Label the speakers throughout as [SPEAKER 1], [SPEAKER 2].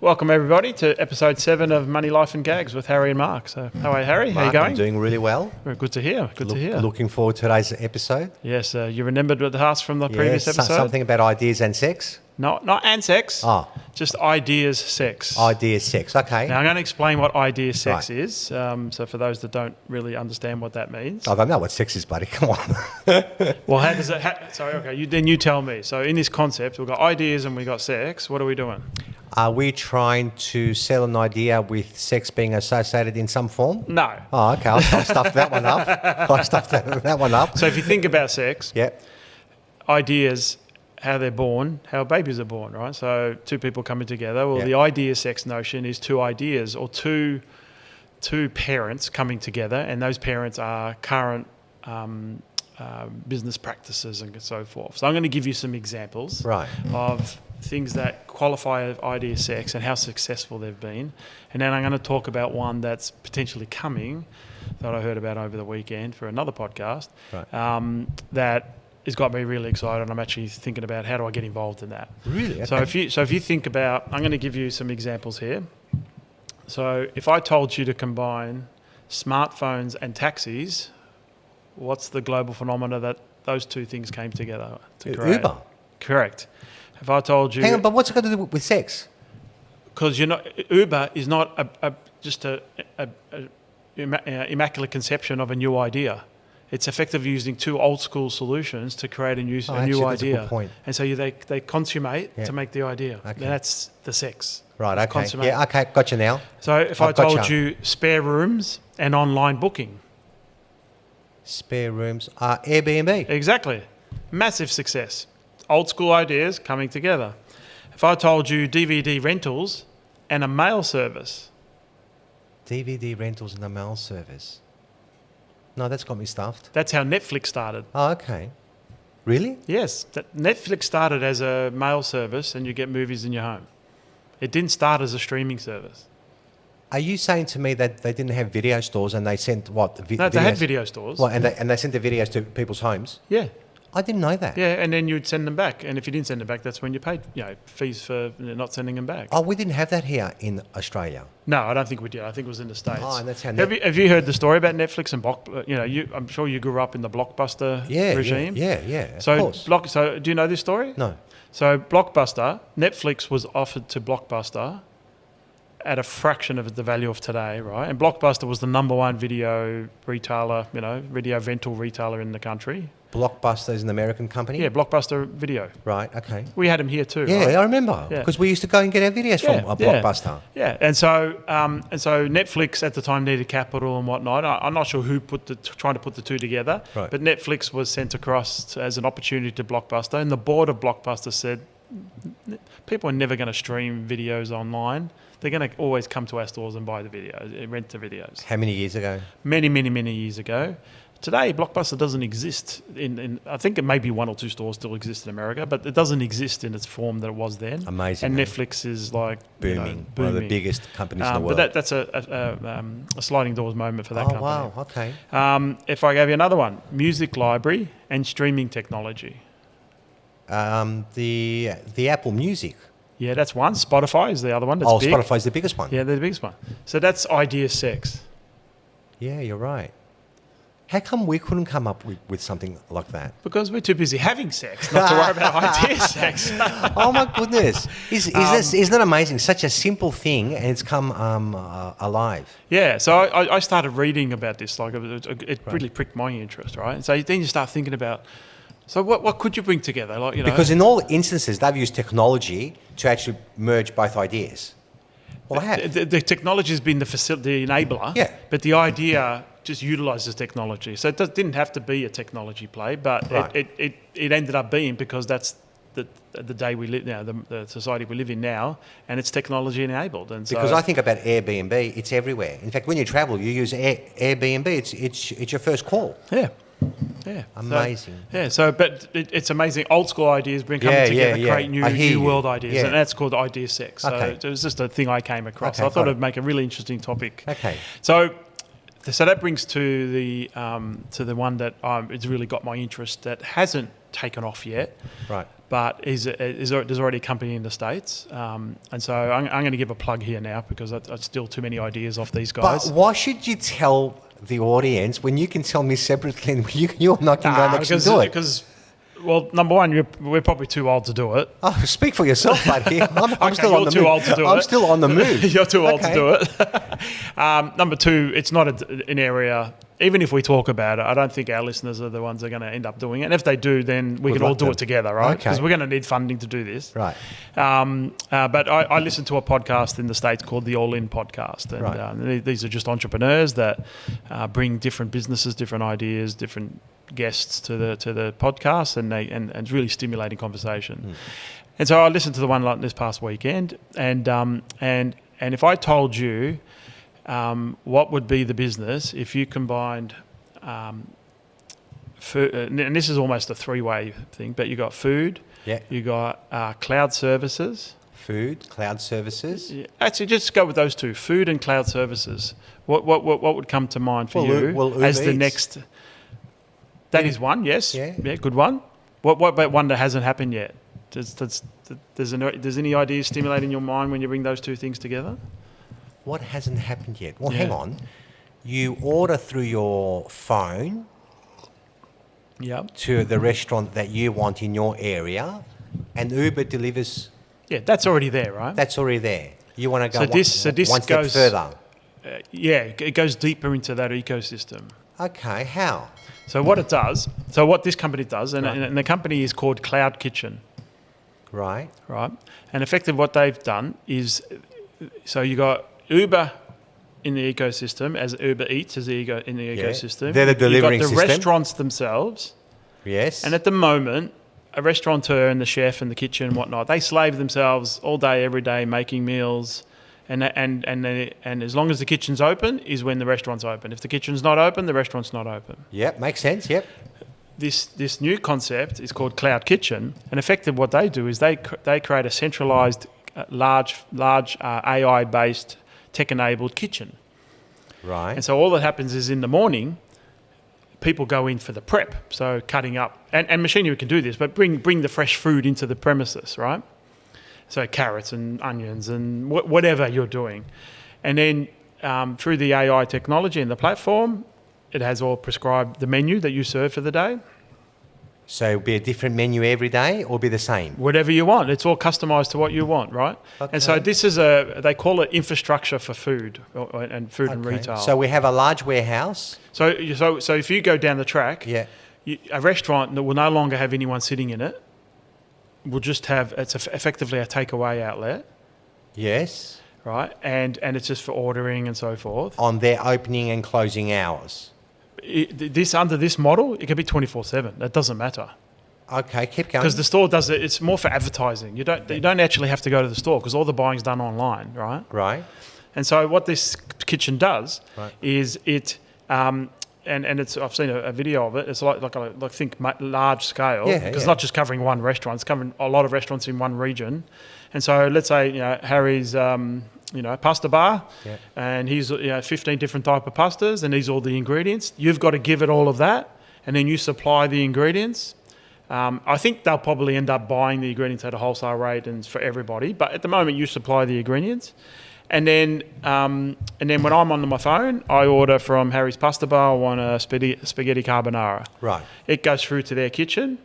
[SPEAKER 1] Welcome everybody to episode 7 of Money Life and Gags with Harry and Mark. So, how are you, Harry?
[SPEAKER 2] Mark,
[SPEAKER 1] how are you going?
[SPEAKER 2] I'm doing really well.
[SPEAKER 1] Very good to hear. Good to hear.
[SPEAKER 2] Looking forward to today's episode.
[SPEAKER 1] Yes, you remembered what the ask from the previous episode?
[SPEAKER 2] Something about ideas and sex.
[SPEAKER 1] Not and sex.
[SPEAKER 2] Oh,
[SPEAKER 1] just ideas sex.
[SPEAKER 2] ideas, sex. Okay.
[SPEAKER 1] Now I'm going to explain what idea sex is. So for those that don't really understand what that means.
[SPEAKER 2] I don't know what sex is, buddy. Come on.
[SPEAKER 1] Well, how does it? Sorry. Okay. Then you tell me. So in this concept, we've got ideas and we've got sex. What are we doing?
[SPEAKER 2] Are we trying to sell an idea with sex being associated in some form?
[SPEAKER 1] No.
[SPEAKER 2] Oh, okay. I'll stuff that one up. I'll stuff that one up.
[SPEAKER 1] So if you think about sex,
[SPEAKER 2] Yeah.
[SPEAKER 1] ideas, how they're born, how babies are born, right? So two people coming together. Well,
[SPEAKER 2] Yeah.
[SPEAKER 1] the idea sex notion is two ideas or two parents coming together, and those parents are current business practices and so forth. So I'm going to give you some examples
[SPEAKER 2] Right.
[SPEAKER 1] of things that qualify as idea sex and how successful they've been. And then I'm going to talk about one that's potentially coming that I heard about over the weekend for another podcast.
[SPEAKER 2] Right.
[SPEAKER 1] That has got me really excited. I'm actually thinking about how do I get involved in that.
[SPEAKER 2] Really?
[SPEAKER 1] So
[SPEAKER 2] Okay.
[SPEAKER 1] if you think about, I'm going to give you some examples here. So if I told you to combine smartphones and taxis, what's the global phenomena that those two things came together to create?
[SPEAKER 2] Uber.
[SPEAKER 1] Correct. If I told you,
[SPEAKER 2] Hang on, but what's it got to do with sex?
[SPEAKER 1] because Uber is not just a immaculate conception of a new idea. It's effectively using two old school solutions to create a new
[SPEAKER 2] Actually, that's a
[SPEAKER 1] idea.
[SPEAKER 2] good point.
[SPEAKER 1] And so they consummate
[SPEAKER 2] Yeah.
[SPEAKER 1] to make the idea.
[SPEAKER 2] Okay.
[SPEAKER 1] And that's the sex.
[SPEAKER 2] Right,
[SPEAKER 1] It's
[SPEAKER 2] okay.
[SPEAKER 1] consummate.
[SPEAKER 2] Yeah, okay, gotcha now.
[SPEAKER 1] So if I
[SPEAKER 2] I've
[SPEAKER 1] told
[SPEAKER 2] gotcha.
[SPEAKER 1] you spare rooms and online booking,
[SPEAKER 2] Spare rooms. Airbnb.
[SPEAKER 1] exactly, massive success. Old school ideas coming together. If I told you DVD rentals and a mail service,
[SPEAKER 2] DVD rentals and a mail service. No, that's got me stuffed.
[SPEAKER 1] that's how Netflix started.
[SPEAKER 2] Oh, okay. Really?
[SPEAKER 1] Yes, Netflix started as a mail service and you get movies in your home. It didn't start as a streaming service.
[SPEAKER 2] Are you saying to me that they didn't have video stores and they sent what?
[SPEAKER 1] No, they had video stores.
[SPEAKER 2] Well, and they sent the videos to people's homes?
[SPEAKER 1] Yeah,
[SPEAKER 2] I didn't know that.
[SPEAKER 1] yeah, and then you'd send them back. And if you didn't send them back, that's when you paid fees for not sending them back.
[SPEAKER 2] Oh, we didn't have that here in Australia.
[SPEAKER 1] No, I don't think we did. I think it was in the States.
[SPEAKER 2] Oh, and that's how
[SPEAKER 1] Have you heard the story about Netflix and I'm sure you grew up in the Blockbuster regime.
[SPEAKER 2] Yeah.
[SPEAKER 1] So
[SPEAKER 2] of course.
[SPEAKER 1] So do you know this story?
[SPEAKER 2] No.
[SPEAKER 1] So Blockbuster, Netflix was offered to Blockbuster at a fraction of the value of today, right? And Blockbuster was the number one video retailer, video rental retailer in the country.
[SPEAKER 2] Blockbuster is an American company?
[SPEAKER 1] Yeah, Blockbuster Video.
[SPEAKER 2] Right, okay.
[SPEAKER 1] We had them here too,
[SPEAKER 2] Yeah,
[SPEAKER 1] right?
[SPEAKER 2] I remember.
[SPEAKER 1] Yeah.
[SPEAKER 2] Because we used to go and get our videos from Blockbuster.
[SPEAKER 1] Yeah, and so Netflix at the time needed capital and whatnot. I'm not sure who trying to put the two together,
[SPEAKER 2] Right.
[SPEAKER 1] but Netflix was sent across as an opportunity to Blockbuster, and the board of Blockbuster said people are never going to stream videos online. They're going to always come to our stores and buy the videos, rent the videos.
[SPEAKER 2] How many years ago?
[SPEAKER 1] Many, many, many years ago. Today, Blockbuster doesn't exist in I think it maybe one or two stores still exist in America, but it doesn't exist in its form that it was then.
[SPEAKER 2] Amazing.
[SPEAKER 1] And
[SPEAKER 2] man.
[SPEAKER 1] Netflix is like
[SPEAKER 2] Booming. One of the biggest companies in the world.
[SPEAKER 1] But that's a sliding doors moment for that company.
[SPEAKER 2] Wow, okay.
[SPEAKER 1] If I gave you another one, music library and streaming technology.
[SPEAKER 2] The Apple Music.
[SPEAKER 1] Yeah, that's one. Spotify is the other one. That's big.
[SPEAKER 2] Spotify's the biggest one.
[SPEAKER 1] Yeah, they're the biggest one. So that's idea sex.
[SPEAKER 2] Yeah, you're right. How come we couldn't come up with something like that?
[SPEAKER 1] Because we're too busy having sex, not to worry about idea sex.
[SPEAKER 2] Oh my goodness! Isn't that amazing? Such a simple thing, and it's come alive.
[SPEAKER 1] Yeah, so I started reading about this. Like it really pricked my interest, right? And so then you start thinking about, so what could you bring together? Like
[SPEAKER 2] Because in all instances, they've used technology to actually merge both ideas. Well, they have.
[SPEAKER 1] the technology has been the enabler.
[SPEAKER 2] Yeah.
[SPEAKER 1] But the idea just utilises technology. So it didn't have to be a technology play, but
[SPEAKER 2] Right.
[SPEAKER 1] it ended up being because that's the day we live now, the society we live in now, and it's technology enabled. And so,
[SPEAKER 2] Because I think about Airbnb, it's everywhere. In fact, when you travel, you use Airbnb. It's your first call.
[SPEAKER 1] yeah.
[SPEAKER 2] Amazing.
[SPEAKER 1] But it's amazing. Old school ideas coming together, create
[SPEAKER 2] I hear
[SPEAKER 1] new
[SPEAKER 2] you.
[SPEAKER 1] world ideas,
[SPEAKER 2] Yeah.
[SPEAKER 1] and that's called idea sex. So
[SPEAKER 2] Okay.
[SPEAKER 1] it was just a thing I came across.
[SPEAKER 2] Okay,
[SPEAKER 1] I thought
[SPEAKER 2] got
[SPEAKER 1] it'd make a really interesting topic.
[SPEAKER 2] Okay.
[SPEAKER 1] So So that brings to the one that it's really got my interest, that hasn't taken off yet.
[SPEAKER 2] Right.
[SPEAKER 1] But there's already a company in the States. And so I'm going to give a plug here now, because I still too many ideas off these guys.
[SPEAKER 2] But why should you tell the audience when you can tell me separately and you're not going to actually do it?
[SPEAKER 1] Because, well, number one, we're probably too old to do it.
[SPEAKER 2] Oh, speak for yourself, buddy. I'm still on the move.
[SPEAKER 1] You're too old to do it.
[SPEAKER 2] I'm still on the move.
[SPEAKER 1] You're too old to do it. Number two, it's not an area, even if we talk about it, I don't think our listeners are the ones that are going to end up doing it. And if they do, then we can all do it together, right? Because we're going to need funding to do this.
[SPEAKER 2] Right.
[SPEAKER 1] But I listened to a podcast in the States called the All In Podcast. And these are just entrepreneurs that bring different businesses, different ideas, different guests to the podcast, and it's really stimulating conversation. And so I listened to the one like this past weekend, and if I told you what would be the business if you combined food, and this is almost a three-way thing, but you got food, you got cloud services.
[SPEAKER 2] Food, cloud services.
[SPEAKER 1] Yeah, actually, just go with those two: food and cloud services. What would come to mind for you as the next? That is one, yes. Yeah, good one. What about one that hasn't happened yet? Does any ideas stimulate in your mind when you bring those two things together?
[SPEAKER 2] What hasn't happened yet? Well, hang on. You order through your phone to the restaurant that you want in your area, and Uber delivers.
[SPEAKER 1] Yeah, that's already there, right?
[SPEAKER 2] That's already there. You want to go
[SPEAKER 1] one
[SPEAKER 2] step further.
[SPEAKER 1] It goes deeper into that ecosystem.
[SPEAKER 2] Okay, how?
[SPEAKER 1] So what this company does, and the company is called Cloud Kitchen.
[SPEAKER 2] Right.
[SPEAKER 1] Right. And effectively what they've done is, so you got Uber in the ecosystem, as Uber Eats in the ecosystem.
[SPEAKER 2] They're the delivering system.
[SPEAKER 1] You've got the restaurants themselves.
[SPEAKER 2] Yes.
[SPEAKER 1] And at the moment, a restaurateur and the chef and the kitchen and whatnot, they slave themselves all day, every day, making meals. And as long as the kitchen's open is when the restaurant's open. If the kitchen's not open, the restaurant's not open.
[SPEAKER 2] Yep, makes sense, yep.
[SPEAKER 1] This new concept is called Cloud Kitchen, and effectively what they do is they create a centralized, large AI-based, tech-enabled kitchen.
[SPEAKER 2] Right.
[SPEAKER 1] And so all that happens is in the morning, people go in for the prep, so cutting up, and machinery can do this, but bring the fresh food into the premises, right? So carrots and onions and whatever you're doing. And then through the AI technology and the platform, it has all prescribed the menu that you serve for the day.
[SPEAKER 2] So it'll be a different menu every day or be the same?
[SPEAKER 1] Whatever you want. It's all customized to what you want, right? Okay. And so this is they call it infrastructure for food and food and retail.
[SPEAKER 2] So we have a large warehouse.
[SPEAKER 1] So if you go down the track, a restaurant that will no longer have anyone sitting in it, will just have, it's effectively a takeaway outlet.
[SPEAKER 2] Yes.
[SPEAKER 1] Right, and it's just for ordering and so forth.
[SPEAKER 2] On their opening and closing hours.
[SPEAKER 1] Under this model, it can be 24/7. That doesn't matter.
[SPEAKER 2] Okay, keep going.
[SPEAKER 1] Because the store does it. It's more for advertising. You don't actually have to go to the store because all the buying's done online, right?
[SPEAKER 2] Right.
[SPEAKER 1] And so what this kitchen does is it. And it's, I've seen a video of it. It's like think large scale, because it's not just covering one restaurant. It's covering a lot of restaurants in one region. And so let's say Harry's pasta bar, and he's 15 different type of pastas, and these are all the ingredients. You've got to give it all of that, and then you supply the ingredients. I think they'll probably end up buying the ingredients at a wholesale rate and for everybody. But at the moment, you supply the ingredients. And then when I'm on my phone, I order from Harry's Pasta Bar. I want a spaghetti carbonara.
[SPEAKER 2] Right.
[SPEAKER 1] It goes through to their kitchen,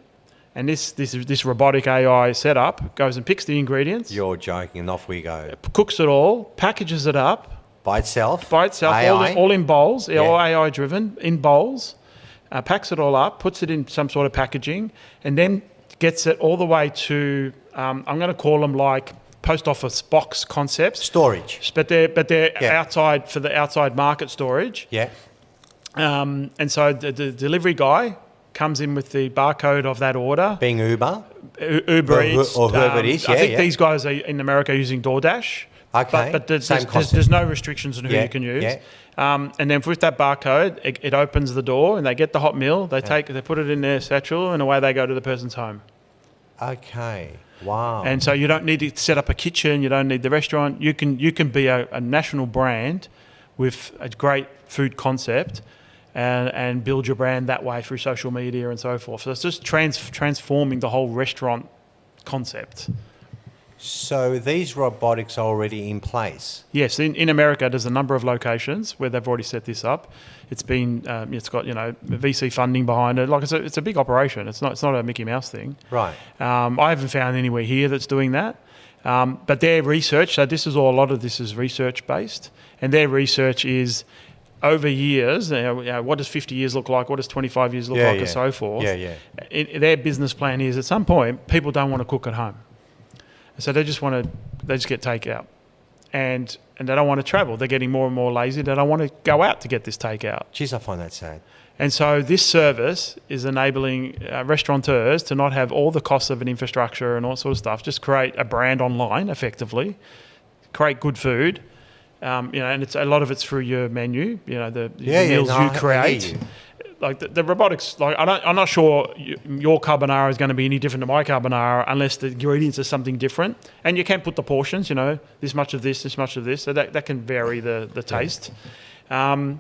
[SPEAKER 1] and this robotic AI setup goes and picks the ingredients.
[SPEAKER 2] You're joking, and off we go.
[SPEAKER 1] Cooks it all, packages it up.
[SPEAKER 2] By itself?
[SPEAKER 1] AI? All in bowls, all AI driven, in bowls. Packs it all up, puts it in some sort of packaging, and then gets it all the way to, I'm going to call them like post office box concepts.
[SPEAKER 2] Storage.
[SPEAKER 1] But they're outside for the outside market storage.
[SPEAKER 2] Yeah.
[SPEAKER 1] And so the delivery guy comes in with the barcode of that order.
[SPEAKER 2] Being Uber?
[SPEAKER 1] Uber Eats.
[SPEAKER 2] Or whoever it is,
[SPEAKER 1] I think these guys are in America using DoorDash.
[SPEAKER 2] Okay.
[SPEAKER 1] But there's no restrictions on who you can use. Yeah. And then with that barcode, it opens the door and they get the hot meal. They put it in their satchel and away they go to the person's home.
[SPEAKER 2] Okay. Wow.
[SPEAKER 1] And so you don't need to set up a kitchen. You don't need the restaurant. You can be a national brand with a great food concept and build your brand that way through social media and so forth. So it's just transforming the whole restaurant concept.
[SPEAKER 2] So these robotics are already in place.
[SPEAKER 1] Yes, in America, there's a number of locations where they've already set this up. It's been, it's got VC funding behind it. Like it's a big operation. It's not a Mickey Mouse thing.
[SPEAKER 2] Right.
[SPEAKER 1] I haven't found anywhere here that's doing that. But their research, so a lot of this is research based, and their research is over years. What does 50 years look like? What does 25 years look like, and so forth. Their business plan is at some point people don't want to cook at home. So they just get takeout, and they don't want to travel. They're getting more and more lazy. They don't want to go out to get this takeout.
[SPEAKER 2] Jeez, I find that sad.
[SPEAKER 1] And so this service is enabling restaurateurs to not have all the costs of an infrastructure and all sort of stuff. Just create a brand online, effectively, create good food, and it's a lot of it's through your menu. The meals you create. Like the robotics, I'm not sure your carbonara is going to be any different to my carbonara unless the ingredients are something different. And you can put the portions, this much of this, so that can vary the taste. But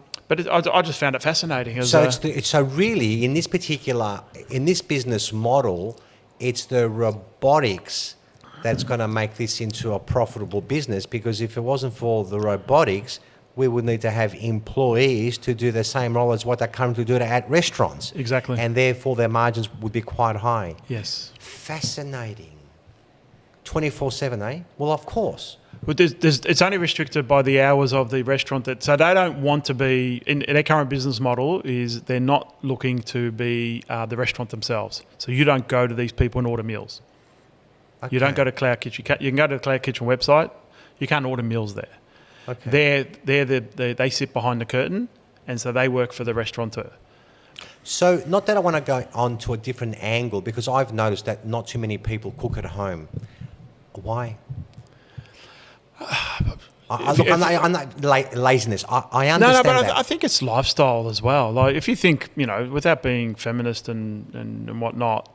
[SPEAKER 1] I just found it fascinating.
[SPEAKER 2] So really, in this business model, it's the robotics that's going to make this into a profitable business, because if it wasn't for the robotics, we would need to have employees to do the same role as what they currently do at restaurants.
[SPEAKER 1] Exactly.
[SPEAKER 2] And therefore their margins would be quite high.
[SPEAKER 1] Yes.
[SPEAKER 2] Fascinating. 24/7, eh? Well, of course.
[SPEAKER 1] But it's only restricted by the hours of the restaurant. So they don't want to be, in their current business model, is they're not looking to be the restaurant themselves. So you don't go to these people and order meals. Okay. You don't go to Cloud Kitchen. You can go to the Cloud Kitchen website. You can't order meals there. Okay. They sit behind the curtain, and so they work for the restaurateur.
[SPEAKER 2] So, not that I want to go on to a different angle, because I've noticed that not too many people cook at home. Why? I'm not laziness. I understand
[SPEAKER 1] but
[SPEAKER 2] that.
[SPEAKER 1] I think it's lifestyle as well. Like if you think, without being feminist and whatnot,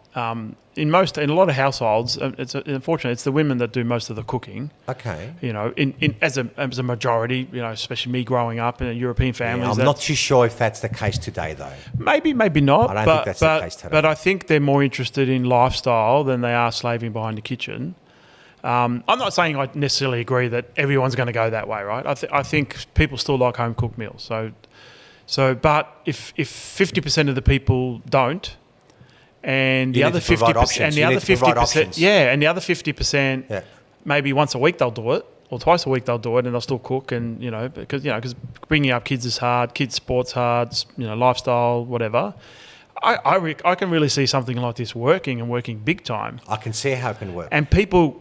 [SPEAKER 1] in a lot of households, unfortunately it's the women that do most of the cooking.
[SPEAKER 2] Okay.
[SPEAKER 1] As a majority, especially me growing up in a European family.
[SPEAKER 2] I'm not too sure if that's the case today, though.
[SPEAKER 1] Maybe not.
[SPEAKER 2] I don't think that's the case today.
[SPEAKER 1] But I think they're more interested in lifestyle than they are slaving behind the kitchen. I'm not saying I necessarily agree that everyone's going to go that way, right? I think people still like home cooked meals. But if 50% of the people don't, and the other 50%, and the other 50%, and the other 50%, maybe once a week they'll do it, or twice a week they'll do it, and they'll still cook, and because bringing up kids is hard, kids' sports hard, lifestyle, whatever. I can really see something like this working and working big time.
[SPEAKER 2] I can see how it can work.
[SPEAKER 1] And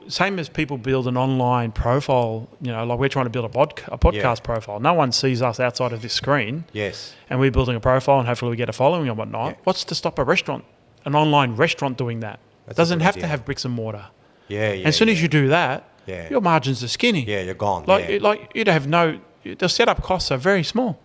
[SPEAKER 1] same as people build an online profile, like we're trying to build a podcast profile. No one sees us outside of this screen.
[SPEAKER 2] Yes.
[SPEAKER 1] And we're building a profile, and hopefully we get a following and whatnot. Yeah. What's to stop an online restaurant doing that? It doesn't have to have bricks and mortar. And as soon as you do that, your margins are skinny.
[SPEAKER 2] Yeah, you're gone.
[SPEAKER 1] You'd have the setup costs are very small.